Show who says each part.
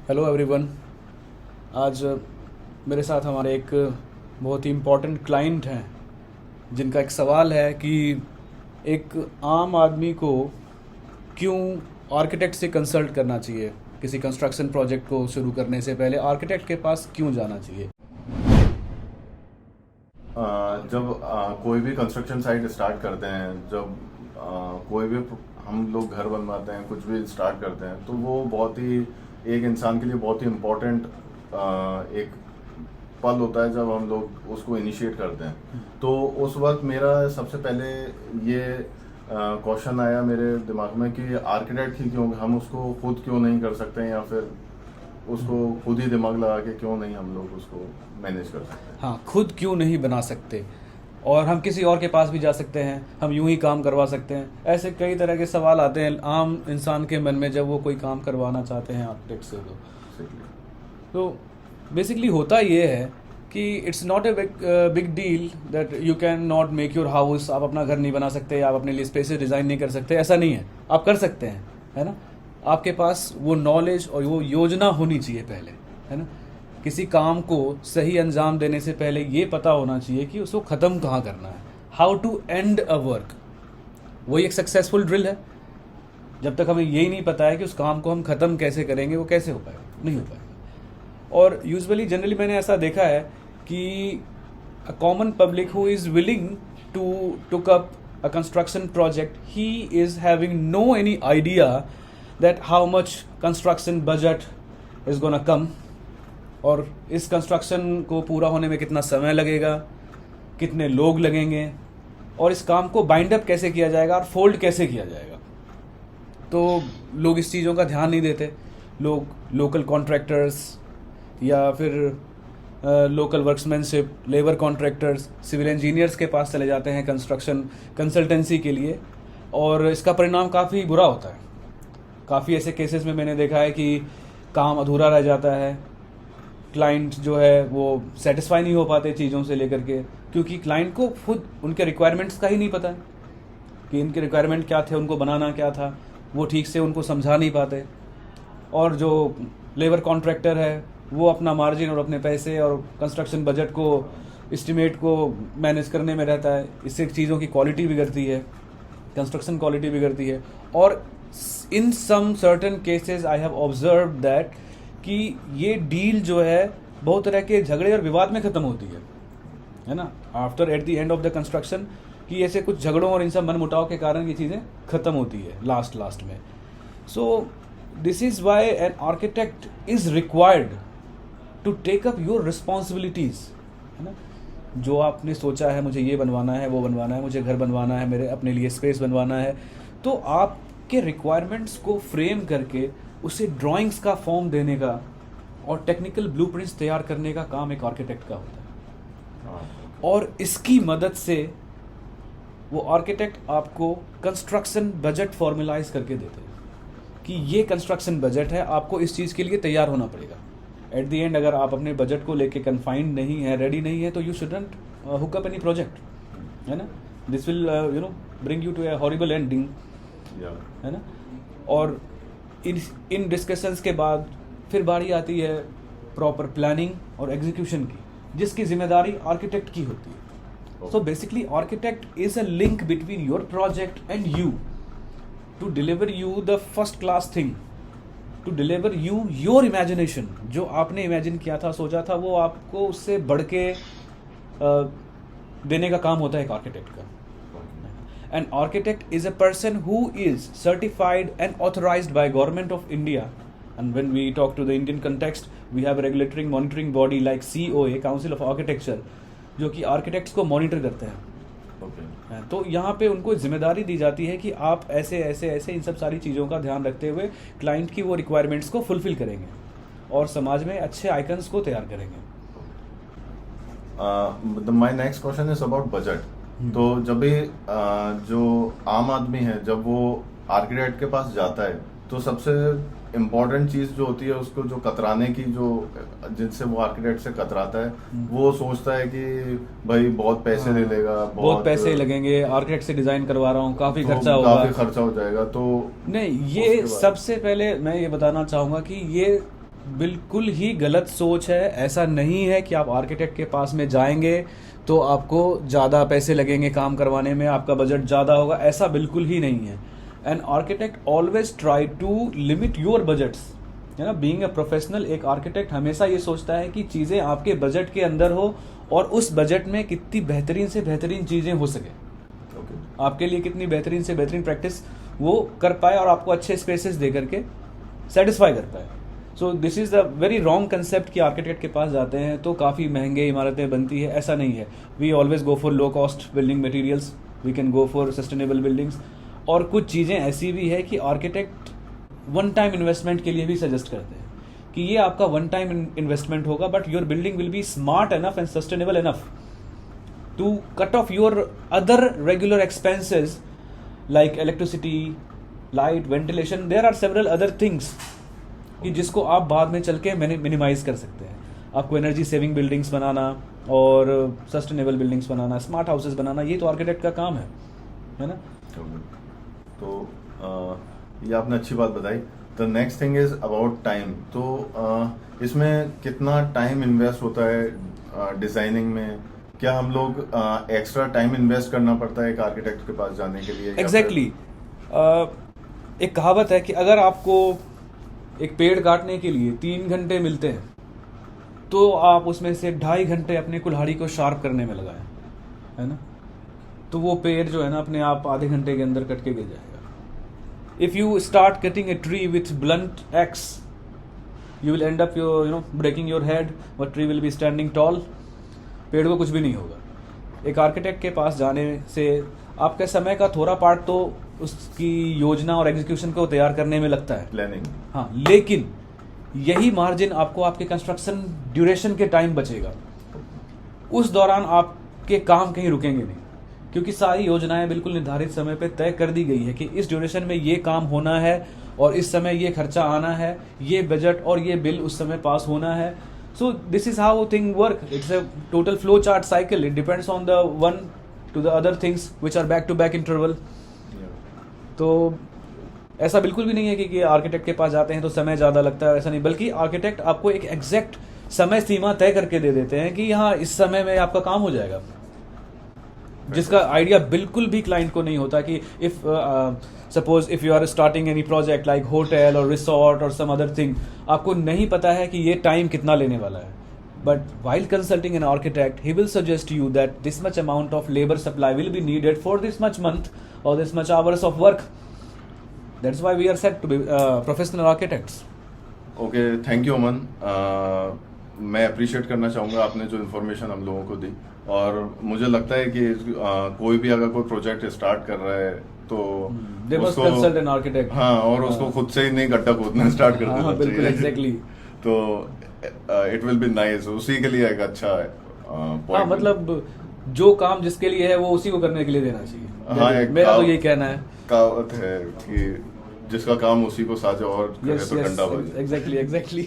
Speaker 1: Hello everyone. आज मेरे साथ हमारे एक बहुत ही इम्पोर्टेंट क्लाइंट हैं जिनका एक सवाल है कि एक आम आदमी को क्यों आर्किटेक्ट से कंसल्ट करना चाहिए, किसी कंस्ट्रक्शन प्रोजेक्ट को शुरू करने से पहले आर्किटेक्ट के पास क्यों जाना चाहिए।
Speaker 2: जब कोई भी कंस्ट्रक्शन साइट स्टार्ट करते हैं, जब कोई भी हम लोग घर बनवाते हैं, कुछ भी स्टार्ट करते हैं, तो वो बहुत ही एक इंसान के लिए बहुत ही इम्पोर्टेंट एक पल होता है जब हम लोग उसको इनिशिएट करते हैं। तो उस वक्त मेरा सबसे पहले ये क्वेश्चन आया मेरे दिमाग में कि आर्किटेक्ट ही क्यों, हम उसको खुद क्यों नहीं कर सकते, या फिर उसको खुद ही दिमाग लगा के क्यों नहीं हम लोग उसको मैनेज कर सकते हैं।
Speaker 1: हाँ, खुद क्यों नहीं बना सकते और हम किसी और के पास भी जा सकते हैं, हम यूं ही काम करवा सकते हैं। ऐसे कई तरह के सवाल आते हैं आम इंसान के मन में जब वो कोई काम करवाना चाहते हैं आर्किटेक्ट से। तो बेसिकली होता ये है कि it's not a big deal that you can not make your house. आप अपना घर नहीं बना सकते, आप अपने लिए स्पेसेस डिज़ाइन नहीं कर सकते, ऐसा नहीं है। आप कर सकते हैं, है ना। आपके पास वो नॉलेज और वो योजना होनी चाहिए पहले, है ना। किसी काम को सही अंजाम देने से पहले ये पता होना चाहिए कि उसको ख़त्म कहाँ करना है, how to end a work. वही एक सक्सेसफुल ड्रिल है। जब तक हमें यही नहीं पता है कि उस काम को हम ख़त्म कैसे करेंगे, वो कैसे हो पाएगा, नहीं हो पाएगा। और यूजुअली जनरली मैंने ऐसा देखा है कि a common public who is willing to took up a construction project, he is having no any idea that how much construction budget is gonna come, और इस कंस्ट्रक्शन को पूरा होने में कितना समय लगेगा, कितने लोग लगेंगे, और इस काम को बाइंड अप कैसे किया जाएगा और फोल्ड कैसे किया जाएगा। तो लोग इस चीज़ों का ध्यान नहीं देते। लोग लोकल कॉन्ट्रैक्टर्स या फिर local workmanship, labour contractors, civil engineers के पास चले जाते हैं कंस्ट्रक्शन कंसल्टेंसी के लिए, और इसका परिणाम काफ़ी बुरा होता है। काफ़ी ऐसे केसेस में मैंने देखा है कि काम अधूरा रह जाता है। क्लाइंट जो है वो सेटिस्फाई नहीं हो पाते चीज़ों से लेकर के, क्योंकि क्लाइंट को खुद उनके रिक्वायरमेंट्स का ही नहीं पता है कि इनके रिक्वायरमेंट क्या थे, उनको बनाना क्या था, वो ठीक से उनको समझा नहीं पाते। और जो लेबर कॉन्ट्रैक्टर है वो अपना मार्जिन और अपने पैसे और कंस्ट्रक्शन बजट को, एस्टिमेट को मैनेज करने में रहता है। इससे चीज़ों की क्वालिटी बिगड़ती है, कंस्ट्रक्शन क्वालिटी बिगड़ती है। और in some certain cases I have observe that कि ये डील जो है बहुत तरह के झगड़े और विवाद में ख़त्म होती है ना, after at the end of the construction, कि ऐसे कुछ झगड़ों और इन सब मनमुटाव के कारण ये चीज़ें ख़त्म होती है लास्ट में। So this is why an architect is required to take up your responsibilities, है ना। जो आपने सोचा है मुझे ये बनवाना है, वो बनवाना है, मुझे घर बनवाना है, मेरे अपने लिए स्पेस बनवाना है, तो आपके रिक्वायरमेंट्स को फ्रेम करके उसे ड्राइंग्स का फॉर्म देने का और टेक्निकल ब्लूप्रिंट्स तैयार करने का काम एक आर्किटेक्ट का होता है। और इसकी मदद से वो आर्किटेक्ट आपको कंस्ट्रक्शन बजट फॉर्मुलाइज करके देते हैं कि ये कंस्ट्रक्शन बजट है, आपको इस चीज़ के लिए तैयार होना पड़ेगा। एट द एंड अगर आप अपने बजट को लेके कन्फाइंड नहीं है, रेडी नहीं है, तो you shouldn't hook up any project, है ना। This will bring you to a horrible ending, है ना। और इन डिस्कशंस के बाद फिर बारी आती है प्रॉपर प्लानिंग और एग्जीक्यूशन की, जिसकी जिम्मेदारी आर्किटेक्ट की होती है। So basically architect is a link between your project and you to deliver you the first class thing, to deliver you your imagination. जो आपने इमेजिन किया था, सोचा था, वो आपको उससे बढ़ के देने का काम होता है एक आर्किटेक्ट का। An architect is a person who is certified and authorized by Government of India. And when we talk to the Indian context, we have a regulatory monitoring body like COA, Council of Architecture, जो कि architects को monitor करते हैं। तो यहाँ पे उनको जिम्मेदारी दी जाती है कि आप ऐसे ऐसे ऐसे इन सब सारी चीज़ों का ध्यान रखते हुए क्लाइंट की वो रिक्वायरमेंट्स को फुलफिल करेंगे और समाज में अच्छे आइकन्स को तैयार करेंगे।
Speaker 2: My next question is about budget. तो जब भी जो आम आदमी है, जब वो आर्किटेक्ट के पास जाता है, तो सबसे इम्पोर्टेंट चीज जो होती है उसको जो कतराने की, जो जिनसे वो आर्किटेक्ट से कतराता है, वो सोचता है कि भाई बहुत पैसे ले लेगा,
Speaker 1: बहुत पैसे लगेंगे, आर्किटेक्ट से डिजाइन करवा रहा हूँ, काफी खर्चा होगा,
Speaker 2: काफी खर्चा हो जाएगा। तो
Speaker 1: नहीं, ये सबसे पहले मैं ये बताना चाहूंगा कि ये बिल्कुल ही गलत सोच है। ऐसा नहीं है कि आप आर्किटेक्ट के पास में जाएंगे तो आपको ज़्यादा पैसे लगेंगे काम करवाने में, आपका बजट ज़्यादा होगा, ऐसा बिल्कुल ही नहीं है। An architect always try to limit your budgets, है ना। बीइंग अ प्रोफेशनल, एक आर्किटेक्ट हमेशा ये सोचता है कि चीज़ें आपके बजट के अंदर हो और उस बजट में कितनी बेहतरीन से बेहतरीन चीज़ें हो सके, आपके लिए कितनी बेहतरीन से बेहतरीन प्रैक्टिस वो कर पाए और आपको अच्छे स्पेसेस दे करके सेटिस्फाई कर पाए। सो this is the very wrong concept कि आर्किटेक्ट के पास जाते हैं तो काफ़ी महंगे इमारतें बनती है, ऐसा नहीं है। We always go for low cost building materials, we can go for sustainable buildings. और कुछ चीज़ें ऐसी भी है कि आर्किटेक्ट वन टाइम इन्वेस्टमेंट के लिए भी सजेस्ट करते हैं कि ये आपका वन टाइम इन्वेस्टमेंट होगा, but your building will be smart enough and sustainable enough to cut off your other regular expenses like electricity, light, ventilation. There are several other things कि जिसको आप बाद में चल के मिनिमाइज कर सकते हैं। आपको एनर्जी सेविंग बिल्डिंग्स बनाना और सस्टेनेबल बिल्डिंग्स बनाना, स्मार्ट हाउसेस बनाना, ये तो आर्किटेक्ट का काम है ना।
Speaker 2: तो ये आपने अच्छी बात बताई। The next thing is about time. तो इसमें कितना टाइम इन्वेस्ट होता है डिजाइनिंग में? क्या हम लोग एक्स्ट्रा टाइम इन्वेस्ट करना पड़ता है एक आर्किटेक्ट के पास जाने के लिए?
Speaker 1: एग्जैक्टली एक कहावत है कि अगर आपको एक पेड़ काटने के लिए 3 घंटे मिलते हैं तो आप उसमें से 2.5 घंटे अपने कुल्हाड़ी को शार्प करने में लगाएं, है ना। तो वो पेड़ जो है ना अपने आप आधे घंटे के अंदर कट के गिर जाएगा। If you start cutting a tree with blunt axe, you will end up breaking your head, but tree will be standing tall. पेड़ को कुछ भी नहीं होगा। एक आर्किटेक्ट के पास जाने से आपके समय का थोड़ा पार्ट तो उसकी योजना और एग्जीक्यूशन को तैयार करने में लगता है,
Speaker 2: प्लानिंग,
Speaker 1: हाँ, लेकिन यही मार्जिन आपको आपके कंस्ट्रक्शन ड्यूरेशन के टाइम बचेगा। उस दौरान आपके काम कहीं रुकेंगे नहीं, क्योंकि सारी योजनाएं बिल्कुल निर्धारित समय पे तय कर दी गई है कि इस ड्यूरेशन में ये काम होना है और इस समय ये खर्चा आना है, ये बजट और ये बिल उस समय पास होना है। So this is how thing work. It's a total flow chart cycle. It depends on the one to the other things which are back to back interval. तो ऐसा बिल्कुल भी नहीं है कि आर्किटेक्ट के पास जाते हैं तो समय ज़्यादा लगता है, ऐसा नहीं। बल्कि आर्किटेक्ट आपको एक एग्जैक्ट समय सीमा तय करके दे देते हैं कि हाँ इस समय में आपका काम हो जाएगा, जिसका आइडिया बिल्कुल भी क्लाइंट को नहीं होता कि if suppose if you are starting any project like hotel और रिसोर्ट और सम अदर थिंग, आपको नहीं पता है कि ये टाइम कितना लेने वाला है। But while consulting an architect, he will suggest you that this much amount of labor supply will be needed for this much month or this much hours of work. That's why we are said to be professional architects.
Speaker 2: Okay, thank you अमन। मैं appreciate करना चाहूँगा आपने जो information हम लोगों को दी, और मुझे लगता है कि कोई भी अगर कोई प्रोजेक्ट स्टार्ट कर रहा है तो
Speaker 1: They must consult an architect.
Speaker 2: हाँ, और उसको खुद से ही नहीं गड्ढा खोदना स्टार्ट कर देना
Speaker 1: बिल्कुल
Speaker 2: चाहिए।
Speaker 1: एग्जैक्टली।
Speaker 2: तो इट विल बी नाइस, उसी के लिए एक अच्छा
Speaker 1: हाँ, मतलब जो काम जिसके लिए है वो उसी को करने के लिए देना चाहिए।
Speaker 2: हाँ,
Speaker 1: मेरा तो यही कहना है।
Speaker 2: कहावत है कि जिसका काम उसी को साझा और करे तो डंडा बजे।
Speaker 1: एग्जैक्टली